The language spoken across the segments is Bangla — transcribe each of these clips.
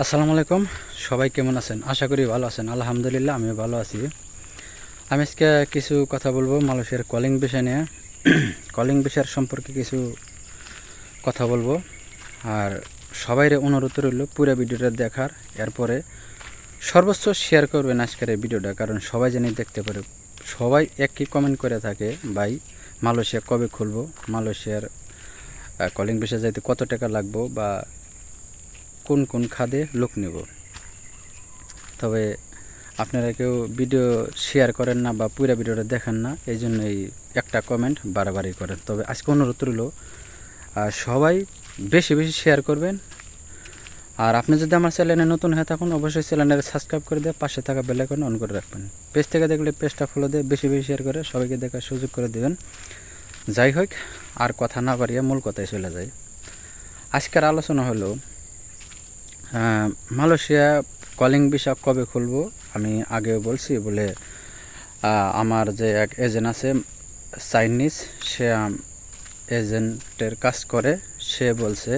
আসসালামু আলাইকুম। সবাই কেমন আছেন? আশা করি ভালো আছেন। আলহামদুলিল্লাহ আমি ভালো আছি। আমি আজকে কিছু কথা বলবো মালয়েশিয়ার কলিং বিষয় নিয়ে। কলিং বিষয়ের সম্পর্কে কিছু কথা বলবো। আর সবাইরে অনুরোধ রইল পুরো ভিডিওটা দেখার, এরপরে সর্বোচ্চ শেয়ার করবেন আজকের এই ভিডিওটা, কারণ সবাই জানি দেখতে পারে। সবাই একই কমেন্ট করে থাকে, ভাই মালয়েশিয়া কবে খুলবো, মালয়েশিয়ার কলিং বিষয়ে যাইতে কত টাকা লাগবো, বা কোন কোন খাদে লোক নেব। তবে আপনারা কেউ ভিডিও শেয়ার করেন না বা পুরো ভিডিওটা দেখেন না, এই জন্য এই একটা কমেন্ট বারবারই করেন। তবে আজকে অনুরোধ রইল সবাই বেশি বেশি শেয়ার করবেন। আর আপনি যদি আমার চ্যানেলে নতুন হয়ে থাকুন, অবশ্যই চ্যানেলটা সাবস্ক্রাইব করে দিয়ে পাশে থাকা বেল আইকন অন করে রাখবেন। পেজ থেকে দেখলে পেজটা ফলো দিয়ে বেশি বেশি শেয়ার করে সবাইকে দেখার সুযোগ করে দেবেন। যাই হোক, আর কথা না বাড়িয়ে মূল কথায় চলে যায়। আজকের আলোচনা হলো মালয়েশিয়া কলিং ভিসা কবে খুলবো। আমি আগেও বলছি বলে, আমার যে এক এজেন্ট আছে চাইনিজ, সে এজেন্টের কাজ করে, সে বলছে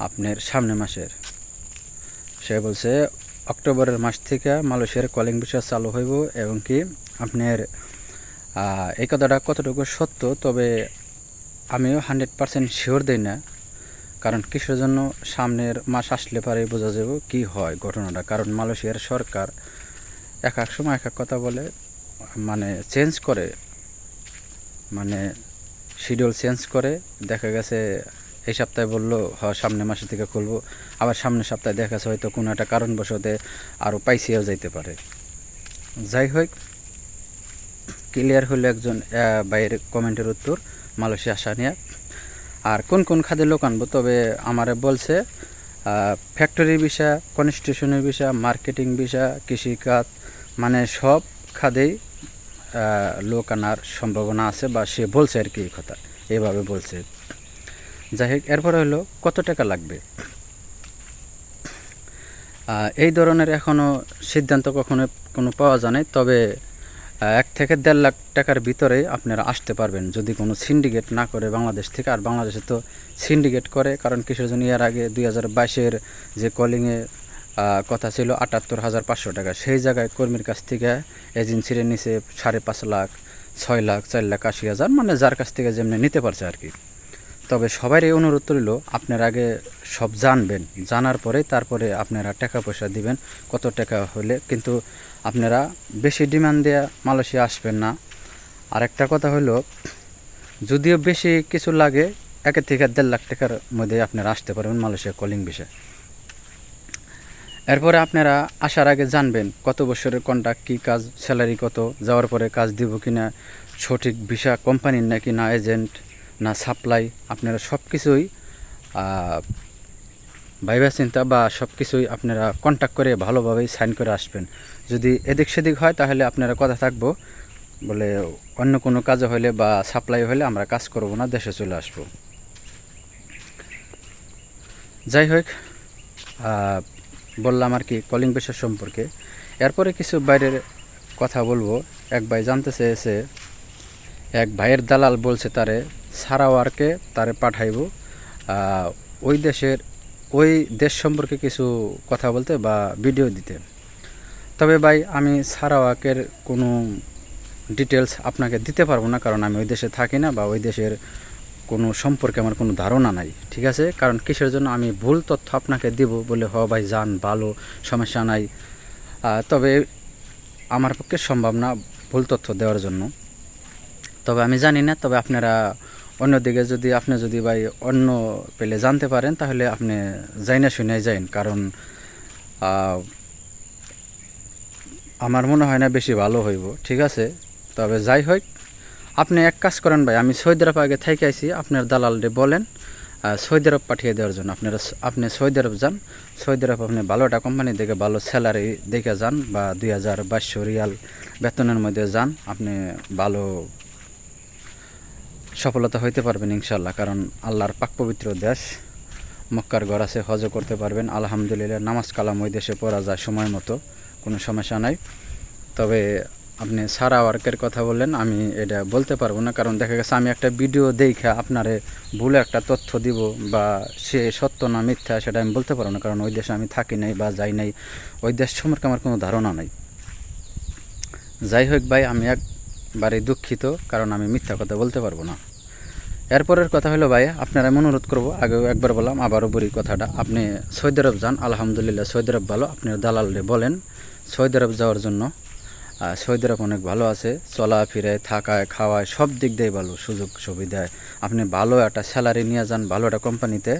আপনার সামনে মাসের, সে বলছে অক্টোবরের মাস থেকে মালয়েশিয়ার কলিং ভিসা চালু হইব। এবং কি আপনার এই কথাটা কতটুকু সত্য, তবে আমিও 100% শিওর দিই না। কারণ কিসের জন্য সামনের মাস আসলে পারে বোঝা যাব কি হয় ঘটনাটা। কারণ মালয়েশিয়ার সরকার এক এক সময় এক এক কথা বলে, মানে চেঞ্জ করে, মানে শিডিউল চেঞ্জ করে। দেখা গেছে এই সপ্তাহে বললো সামনের মাসে থেকে খুলবো, আবার সামনের সপ্তাহে দেখা গেছে হয়তো কোনো একটা কারণবশতে আরও পাইছিও যাইতে পারে। যাই হোক, ক্লিয়ার হলো একজন বাইরের কমেন্টের উত্তর মালয়েশিয়া আসা নিয়ে। আর কোন কোন খাদে লোক আনবো, তবে আমারে বলছে ফ্যাক্টরি ভিসা, কনস্ট্রাকশনের ভিসা, মার্কেটিং ভিসা, কৃষিখাত, মানে সব খাদেই লোক আনার সম্ভাবনা আছে, বা সে বলছে আর কি এই কথা, এভাবে বলছে। যাই হোক, এরপরে হলো কত টাকা লাগবে। এই ধরনের এখনও সিদ্ধান্ত কখনো কোনো পাওয়া যায় নাই। তবে 1 থেকে 1.5 লাখ টাকার ভিতরে আপনারা আসতে পারবেন, যদি কোনো সিন্ডিকেট না করে বাংলাদেশ থেকে। আর বাংলাদেশে তো সিন্ডিকেট করে, কারণ কিসের জন্য, এর আগে 2022-এর যে কলিংয়ে কথা ছিল 78,500 টাকা, সেই জায়গায় কর্মীর কাছ থেকে এজেন্সির নিচে 5.5 লাখ, 6 লাখ, 4,80,000, মানে যার কাছ থেকে যেমনি নিতে পারছে আর কি। তবে সবার এই অনুরোধ রইল, আপনার আগে সব জানবেন, জানার পরে তারপরে আপনারা টাকা পয়সা দিবেন কত টাকা হলে। কিন্তু আপনারা বেশি ডিমান্ড দিয়ে মালয়েশিয়া আসবেন না। আর একটা কথা হলো, যদিও বেশি কিছু লাগে 1 থেকে 1.5 লাখ টাকার মধ্যে আপনারা আসতে পারবেন মালয়েশিয়া কলিং ভিসা। এরপরে আপনারা আসার আগে জানবেন কত বছরের কন্ট্রাক্ট, কী কাজ, স্যালারি কত, যাওয়ার পরে কাজ দিব কি না, সঠিক ভিসা কোম্পানির নাকি না এজেন্ট না সাপ্লাই, আপনারা সব কিছুই ভাইবা চিন্তা বা সব কিছুই আপনারা কন্ট্যাক্ট করে ভালোভাবেই সাইন করে আসবেন। যদি এদিক সেদিক হয় তাহলে আপনারা কথা থাকবো বলে, অন্য কোনো কাজে হলে বা সাপ্লাই হলে আমরা কাজ করব না, দেশে চলে আসব। যাই হোক, বললাম আর কি কলিং পেশার সম্পর্কে। এরপরে কিছু বাইরের কথা বলবো। এক ভাই জানতে চেয়েছে, এক ভাইয়ের দালাল বলছে তারে সারাওয়ারকে তারে পাঠাইব ওই দেশ সম্পর্কে কিছু কথা বলতে বা ভিডিও দিতে। তবে ভাই, আমি সারাওয়াকের কোনো ডিটেলস আপনাকে দিতে পারবো না, কারণ আমি ওই দেশে থাকি না, বা ওই দেশের কোনো সম্পর্কে আমার কোনো ধারণা নাই। ঠিক আছে, কারণ কিসের জন্য আমি ভুল তথ্য আপনাকে দিব বলে ভাই যান, ভালো, সমস্যা নাই। তবে আমার পক্ষে সম্ভব না ভুল তথ্য দেওয়ার জন্য। তবে আমি জানি না, তবে আপনারা অন্যদিকে আপনি যদি ভাই অন্য পেলে জানতে পারেন, তাহলে আপনি যাই না শুনে যাইন, কারণ আমার মনে হয় না বেশি ভালো হইব। ঠিক আছে, তবে যাই হোক, আপনি এক কাজ করেন ভাই, আমি সৌদি আরব আগে থেকে আইছি, আপনার দালালরে বলেন সৌদি আরব পাঠিয়ে দেওয়ার জন্য। আপনি সৌদি আরব যান, সৌদি আরব আপনি ভালো একটা কোম্পানি দেখে ভালো স্যালারি দেখে যান, বা 2,200 রিয়াল বেতনের মধ্যে যান, আপনি ভালো সফলতা হইতে পারবেন ইনশাল্লাহ। কারণ আল্লাহর পাক পবিত্র দেশ, মক্কার ঘর আছে, হজও করতে পারবেন আলহামদুলিল্লাহ। নামাজ কালাম ওই দেশে পড়া যায় সময় মতো, কোনো সমস্যা নাই। তবে আপনি সারা ওয়ার্কের কথা বললেন, আমি এটা বলতে পারবো না, কারণ দেখা গেছে আমি একটা ভিডিও দেখে আপনারে ভুলে একটা তথ্য দিব বা সে সত্য না মিথ্যা সেটা আমি বলতে পারবো না, কারণ ওই দেশে আমি থাকি নাই বা যাই নাই, ওই দেশ সম্পর্কে আমার কোনো ধারণা নাই। যাই হোক ভাই, আমি একবারে দুঃখিত, কারণ আমি মিথ্যা কথা বলতে পারবো না। এরপরের কথা হলো ভাই, আপনারা আমি অনুরোধ করবো, আগেও একবার বললাম আবারও বলি কথাটা, আপনি সৌদি আরব যান, আলহামদুলিল্লাহ সৌদি আরব ভালো, আপনি দালালরে বলেন সৌদি আরব যাওয়ার জন্য। সৌদি আরব অনেক ভালো আছে, চলাফেরায় থাকায় খাওয়ায় সব দিক দিয়ে ভালো, সুযোগ সুবিধায় আপনি ভালো একটা স্যালারি নিয়ে যান, ভালো একটা কোম্পানিতে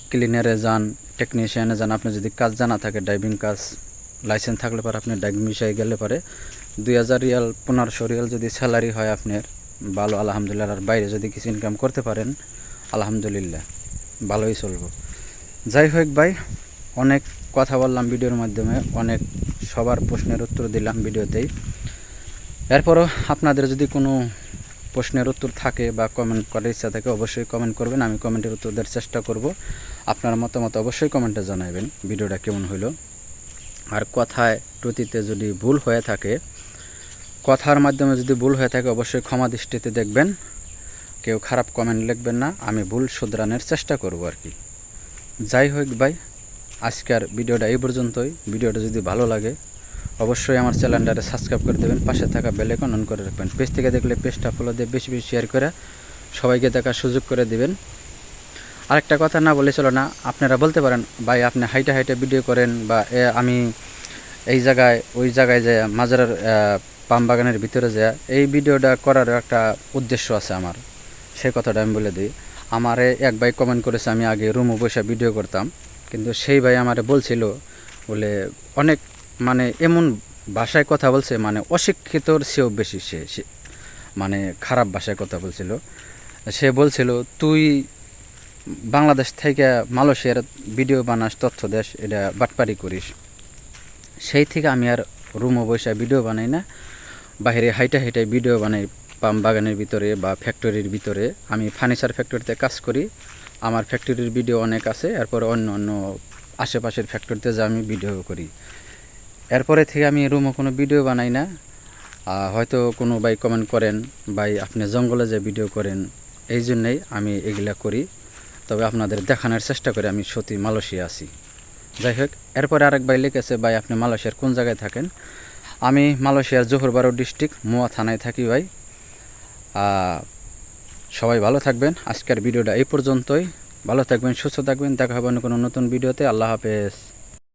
ক্লিনারে যান, টেকনিশিয়ানে যান। আপনি যদি কাজ জানা থাকে, ড্রাইভিং কাজ লাইসেন্স থাকলে পরে আপনি ড্রাইভিং বিষয়ে গেলে পরে 2000 রিয়াল 1500 রিয়াল যদি স্যালারি হয় আপনার, ভালো আলহামদুলিল্লাহ। আর বাইরে যদি কিছু ইনকাম করতে পারেন আলহামদুলিল্লাহ, ভালোই চলবো। যাই হোক ভাই, অনেক কথা বললাম ভিডিওর মাধ্যমে, অনেক সবার প্রশ্নের উত্তর দিলাম ভিডিওতেই। এরপরও আপনাদের যদি কোনো প্রশ্নের উত্তর থাকে বা কমেন্ট করার ইচ্ছা থাকে, অবশ্যই কমেন্ট করবেন, আমি কমেন্টের উত্তর দেওয়ার চেষ্টা করব। আপনার মতামত অবশ্যই কমেন্টে জানাবেন ভিডিওটা কেমন হইলো। আর কথায় ত্রুটিতে যদি ভুল হয়ে থাকে, কথার মাধ্যমে যদি ভুল হয়ে থাকে, অবশ্যই ক্ষমা দৃষ্টিতে দেখবেন, কেউ খারাপ কমেন্ট লিখবেন না, আমি ভুল শুধরানোর চেষ্টা করব আর কি। যাই হোক ভাই, আজকের ভিডিওটা এই পর্যন্তই। ভিডিওটা যদি ভালো লাগে অবশ্যই আমার চ্যানেলটারে সাবস্ক্রাইব করে দেবেন, পাশে থাকা বেল আইকন অন করে রাখবেন। পেজ থেকে দেখলে পেজটা ফলো দিয়ে বেশি বেশি শেয়ার করে সবাইকে দেখার সুযোগ করে দিবেন। আরেকটা কথা না বলে চলো না, আপনারা বলতে পারেন ভাই আপনি হাইটে হাইটে ভিডিও করেন, বা আমি এই জায়গায় ওই জায়গায় যায় মাজারের পাম বাগানের ভিতরে যায়, এই ভিডিওটা করার একটা উদ্দেশ্য আছে আমার, সেই কথাটা আমি বলে দিই। আমারে এক ভাই কমেন্ট করেছে, আমি আগে রুমে বসে ভিডিও করতাম, কিন্তু সেই ভাই আমারে বলছিল বলে অনেক মানে এমন ভাষায় কথা বলছে, মানে অশিক্ষিতর চেয়েও বেশি সে মানে খারাপ ভাষায় কথা বলছিল। সে বলছিল তুই বাংলাদেশ থেকে মালয়েশিয়ার ভিডিও বানাস, তথ্য দেশ, এটা বাটপারি করিস। সেই থেকে আমি আর রুমে বসে ভিডিও বানাই না, বাইরে হাইটা হাইটাই ভিডিও বানাই পাম বাগানের ভিতরে বা ফ্যাক্টরির ভিতরে। আমি ফার্নিচার ফ্যাক্টরিতে কাজ করি, আমার ফ্যাক্টরির ভিডিও অনেক আছে। এরপর অন্য অন্য আশেপাশের ফ্যাক্টরিতে যা আমি ভিডিও করি। এরপরে থেকে আমি রুমে কোনো ভিডিও বানাই না। হয়তো কোনো ভাই কমেন্ট করেন ভাই আপনি জঙ্গলে যে ভিডিও করেন, এই জন্যেই আমি এগুলা করি। তবে আপনাদের দেখানোর চেষ্টা করি আমি সত্যি মালয়েশিয়া আছি। যাই হোক, এরপরে আরেক ভাই লিখেছে ভাই আপনি মালয়েশিয়ার কোন জায়গায় থাকেন? আমি মালয়েশিয়ার জোহর বারো ডিস্ট্রিক্ট মোয়া থানায় থাকি ভাই। সবাই ভালো থাকবেন, আজকের ভিডিওটা এই পর্যন্তই। ভালো থাকবেন, সুস্থ থাকবেন, দেখা হবে কোনো নতুন ভিডিওতে। আল্লাহ হাফেজ।